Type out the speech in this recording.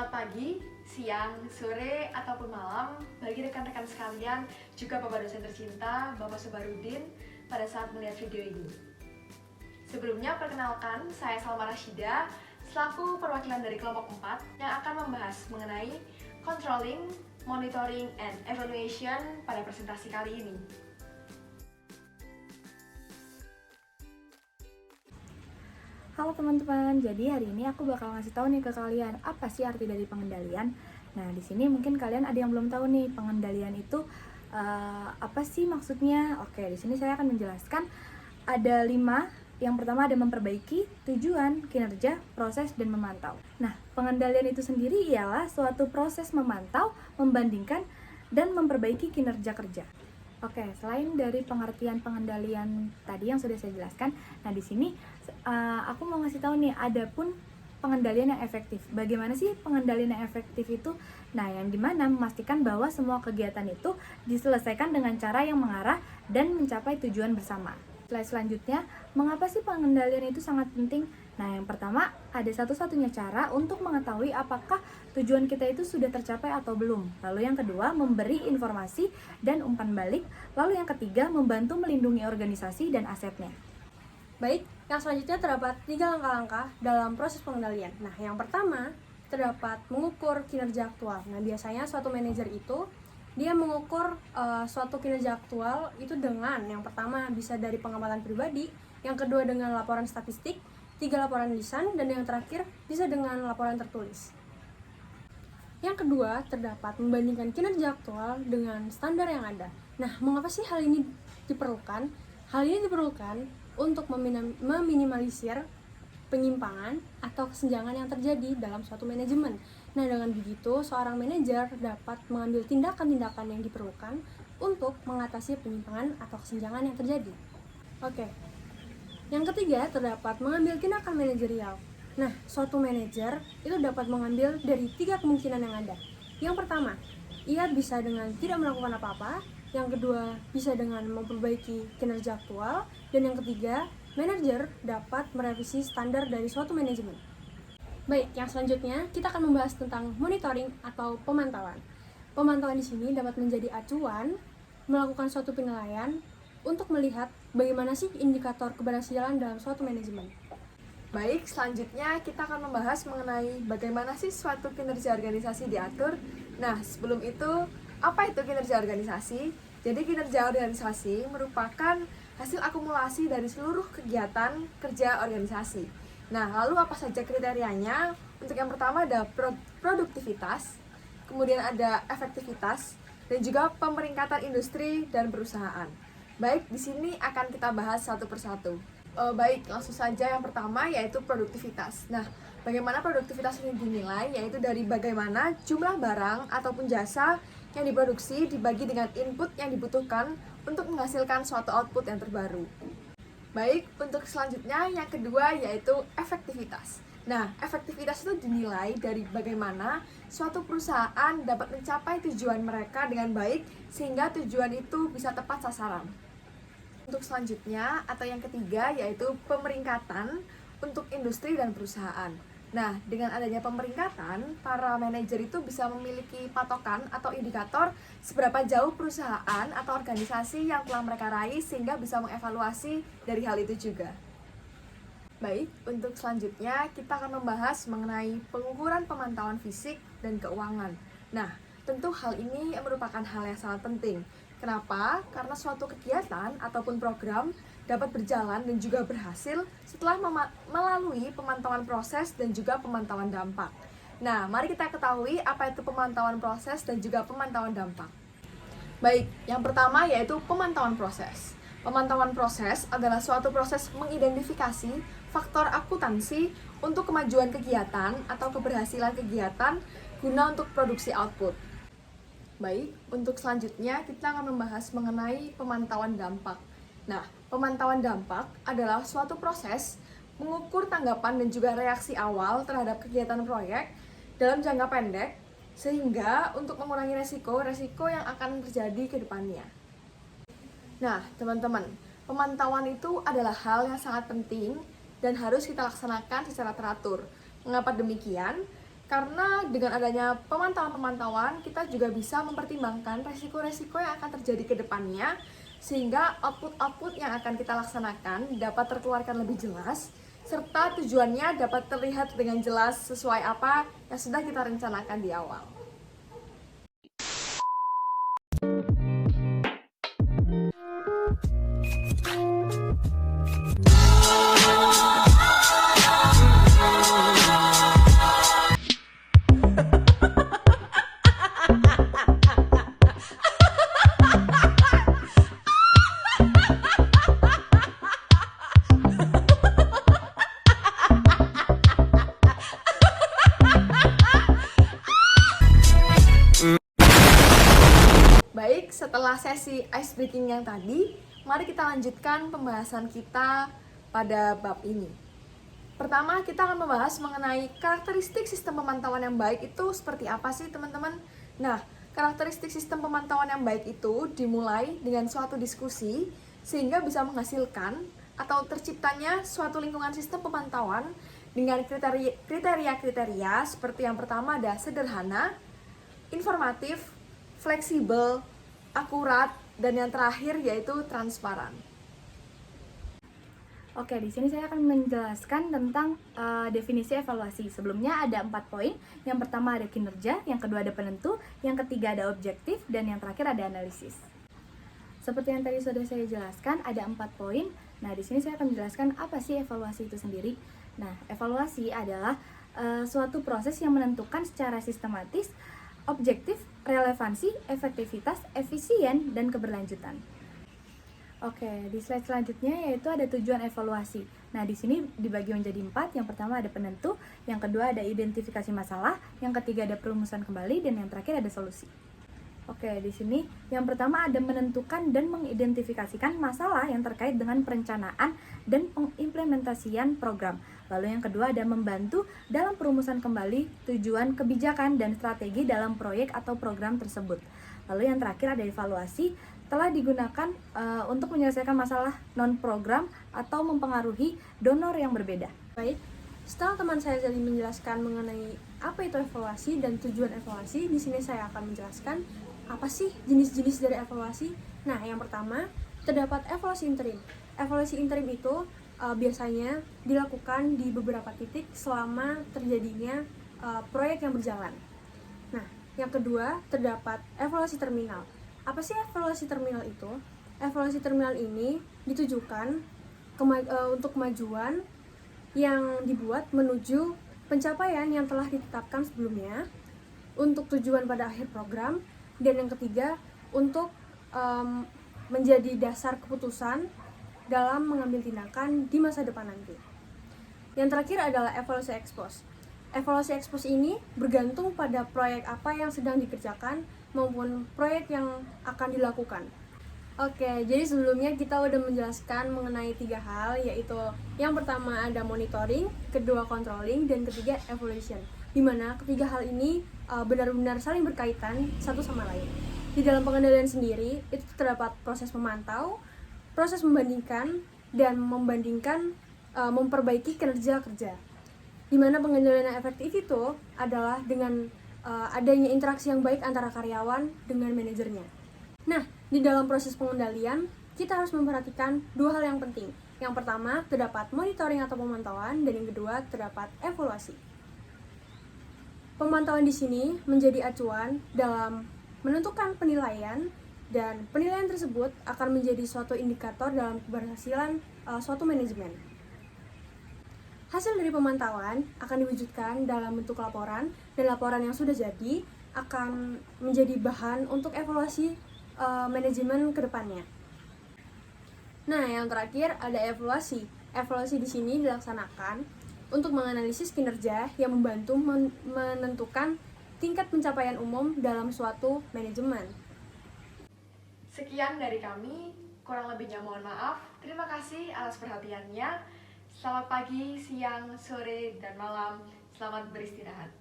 Selamat pagi, siang, sore, ataupun malam bagi rekan-rekan sekalian, juga Bapak dosen tercinta, Bapak Sobarudin, pada saat melihat video ini. Sebelumnya, perkenalkan, saya Salma Rashida, selaku perwakilan dari kelompok 4 yang akan membahas mengenai controlling, monitoring, and evaluation pada presentasi kali ini. Halo teman-teman, jadi hari ini aku bakal ngasih tahu nih ke kalian apa sih arti dari pengendalian. Nah, di sini mungkin kalian ada yang belum tahu nih pengendalian itu apa sih maksudnya. Oke, di sini saya akan menjelaskan ada 5. Yang pertama ada memperbaiki, tujuan, kinerja, proses, dan memantau. Nah, pengendalian itu sendiri ialah suatu proses memantau, membandingkan, dan memperbaiki kinerja kerja. Oke, selain dari pengertian pengendalian tadi yang sudah saya jelaskan, nah di sini aku mau ngasih tahu nih, ada pun pengendalian yang efektif. Bagaimana sih pengendalian yang efektif itu? Nah, yang dimana memastikan bahwa semua kegiatan itu diselesaikan dengan cara yang mengarah dan mencapai tujuan bersama. Selanjutnya, mengapa sih pengendalian itu sangat penting? Nah, yang pertama, ada satu-satunya cara untuk mengetahui apakah tujuan kita itu sudah tercapai atau belum. Lalu yang kedua, memberi informasi dan umpan balik. Lalu yang ketiga, membantu melindungi organisasi dan asetnya. Baik, yang selanjutnya terdapat 3 langkah-langkah dalam proses pengendalian. Nah, yang pertama, terdapat mengukur kinerja aktual. Nah, biasanya suatu manajer itu dia mengukur suatu kinerja aktual itu dengan yang pertama bisa dari pengamatan pribadi, yang kedua dengan laporan statistik, 3 laporan lisan, dan yang terakhir bisa dengan laporan tertulis. Yang kedua, terdapat membandingkan kinerja aktual dengan standar yang ada. Nah, mengapa sih hal ini diperlukan? Hal ini diperlukan untuk meminimalisir penyimpangan atau kesenjangan yang terjadi dalam suatu manajemen. Nah, dengan begitu, seorang manajer dapat mengambil tindakan-tindakan yang diperlukan untuk mengatasi penyimpangan atau kesenjangan yang terjadi. Oke. Yang ketiga, terdapat mengambil tindakan manajerial. Nah, suatu manajer itu dapat mengambil dari 3 kemungkinan yang ada. Yang pertama, ia bisa dengan tidak melakukan apa-apa. Yang kedua, bisa dengan memperbaiki kinerja aktual. Dan yang ketiga, manajer dapat merevisi standar dari suatu manajemen. Baik, yang selanjutnya kita akan membahas tentang monitoring atau pemantauan. Pemantauan di sini dapat menjadi acuan melakukan suatu penilaian untuk melihat bagaimana sih indikator keberhasilan dalam suatu manajemen. Baik, selanjutnya kita akan membahas mengenai bagaimana sih suatu kinerja organisasi diatur. Nah, sebelum itu, apa itu kinerja organisasi? Jadi kinerja organisasi merupakan hasil akumulasi dari seluruh kegiatan kerja organisasi. Nah, lalu apa saja kriterianya? Untuk yang pertama ada produktivitas, kemudian ada efektivitas, dan juga pemeringkatan industri dan perusahaan. Baik, di sini akan kita bahas satu persatu. Baik, langsung saja yang pertama yaitu produktivitas. Nah, bagaimana produktivitas ini dinilai? Yaitu dari bagaimana jumlah barang ataupun jasa yang diproduksi dibagi dengan input yang dibutuhkan untuk menghasilkan suatu output yang terbaru. Baik, untuk selanjutnya yang kedua yaitu efektivitas. Nah, efektivitas itu dinilai dari bagaimana suatu perusahaan dapat mencapai tujuan mereka dengan baik sehingga tujuan itu bisa tepat sasaran. Untuk selanjutnya atau yang ketiga yaitu pemeringkatan untuk industri dan perusahaan. Nah, dengan adanya pemeringkatan, para manajer itu bisa memiliki patokan atau indikator seberapa jauh perusahaan atau organisasi yang telah mereka raih sehingga bisa mengevaluasi dari hal itu juga. Baik, untuk selanjutnya kita akan membahas mengenai pengukuran pemantauan fisik dan keuangan. Nah, tentu hal ini merupakan hal yang sangat penting. Kenapa? Karena suatu kegiatan ataupun program dapat berjalan dan juga berhasil setelah melalui pemantauan proses dan juga pemantauan dampak. Nah, mari kita ketahui apa itu pemantauan proses dan juga pemantauan dampak. Baik, yang pertama yaitu pemantauan proses. Pemantauan proses adalah suatu proses mengidentifikasi faktor akuntansi untuk kemajuan kegiatan atau keberhasilan kegiatan guna untuk produksi output. Baik, untuk selanjutnya kita akan membahas mengenai pemantauan dampak. Nah, pemantauan dampak adalah suatu proses mengukur tanggapan dan juga reaksi awal terhadap kegiatan proyek dalam jangka pendek sehingga untuk mengurangi resiko yang akan terjadi ke depannya. Nah, teman-teman, pemantauan itu adalah hal yang sangat penting dan harus kita laksanakan secara teratur. Mengapa demikian? Karena dengan adanya pemantauan-pemantauan, kita juga bisa mempertimbangkan resiko-resiko yang akan terjadi ke depannya, sehingga output-output yang akan kita laksanakan dapat terkeluarkan lebih jelas, serta tujuannya dapat terlihat dengan jelas sesuai apa yang sudah kita rencanakan di awal. Baik, setelah sesi ice breaking yang tadi, mari kita lanjutkan pembahasan kita pada bab ini. Pertama, kita akan membahas mengenai karakteristik sistem pemantauan yang baik itu seperti apa sih, teman-teman? Nah, karakteristik sistem pemantauan yang baik itu dimulai dengan suatu diskusi sehingga bisa menghasilkan atau terciptanya suatu lingkungan sistem pemantauan dengan kriteria-kriteria seperti yang pertama ada sederhana, informatif, fleksibel, akurat, dan yang terakhir yaitu transparan. Oke, di sini saya akan menjelaskan tentang definisi evaluasi. Sebelumnya ada 4 poin. Yang pertama ada kinerja, yang kedua ada penentu, yang ketiga ada objektif, dan yang terakhir ada analisis. Seperti yang tadi sudah saya jelaskan, ada 4 poin. Nah, di sini saya akan menjelaskan apa sih evaluasi itu sendiri. Nah, evaluasi adalah suatu proses yang menentukan secara sistematis objektif, relevansi, efektivitas, efisien, dan keberlanjutan. Oke, di slide selanjutnya yaitu ada tujuan evaluasi. Nah, di sini dibagi menjadi 4. Yang pertama ada penentu, yang kedua ada identifikasi masalah, yang ketiga ada perumusan kembali, dan yang terakhir ada solusi. Oke, di sini yang pertama ada menentukan dan mengidentifikasikan masalah yang terkait dengan perencanaan dan pengimplementasian program. Lalu yang kedua ada membantu dalam perumusan kembali tujuan kebijakan dan strategi dalam proyek atau program tersebut. Lalu yang terakhir ada evaluasi telah digunakan untuk menyelesaikan masalah non-program atau mempengaruhi donor yang berbeda. Baik, setelah teman saya tadi menjelaskan mengenai apa itu evaluasi dan tujuan evaluasi, di sini saya akan menjelaskan apa sih jenis-jenis dari evaluasi. Nah, yang pertama terdapat evaluasi interim. Evaluasi interim itu biasanya dilakukan di beberapa titik selama terjadinya proyek yang berjalan. Nah, yang kedua terdapat evaluasi terminal. Apa sih evaluasi terminal itu? Evaluasi terminal ini ditujukan untuk kemajuan yang dibuat menuju pencapaian yang telah ditetapkan sebelumnya, untuk tujuan pada akhir program, dan yang ketiga untuk menjadi dasar keputusan dalam mengambil tindakan di masa depan nanti. Yang terakhir adalah evaluasi ex post. Evaluasi ex post ini bergantung pada proyek apa yang sedang dikerjakan maupun proyek yang akan dilakukan. Oke, jadi sebelumnya kita udah menjelaskan mengenai 3 hal, yaitu yang pertama ada monitoring, kedua controlling, dan ketiga evaluation. Dimana ketiga hal ini benar-benar saling berkaitan satu sama lain. Di dalam pengendalian sendiri, itu terdapat proses memantau, proses membandingkan, dan memperbaiki kinerja kerja. Dimana pengendalian yang efektif itu adalah dengan adanya interaksi yang baik antara karyawan dengan manajernya. Nah, di dalam proses pengendalian, kita harus memperhatikan 2 hal yang penting. Yang pertama, terdapat monitoring atau pemantauan, dan yang kedua, terdapat evaluasi. Pemantauan di sini menjadi acuan dalam menentukan penilaian, dan penilaian tersebut akan menjadi suatu indikator dalam keberhasilan suatu manajemen. Hasil dari pemantauan akan diwujudkan dalam bentuk laporan, dan laporan yang sudah jadi akan menjadi bahan untuk evaluasi manajemen ke depannya. Nah, yang terakhir ada evaluasi. Evaluasi di sini dilaksanakan untuk menganalisis kinerja yang membantu menentukan tingkat pencapaian umum dalam suatu manajemen. Sekian dari kami, kurang lebihnya mohon maaf. Terima kasih atas perhatiannya. Selamat pagi, siang, sore, dan malam. Selamat beristirahat.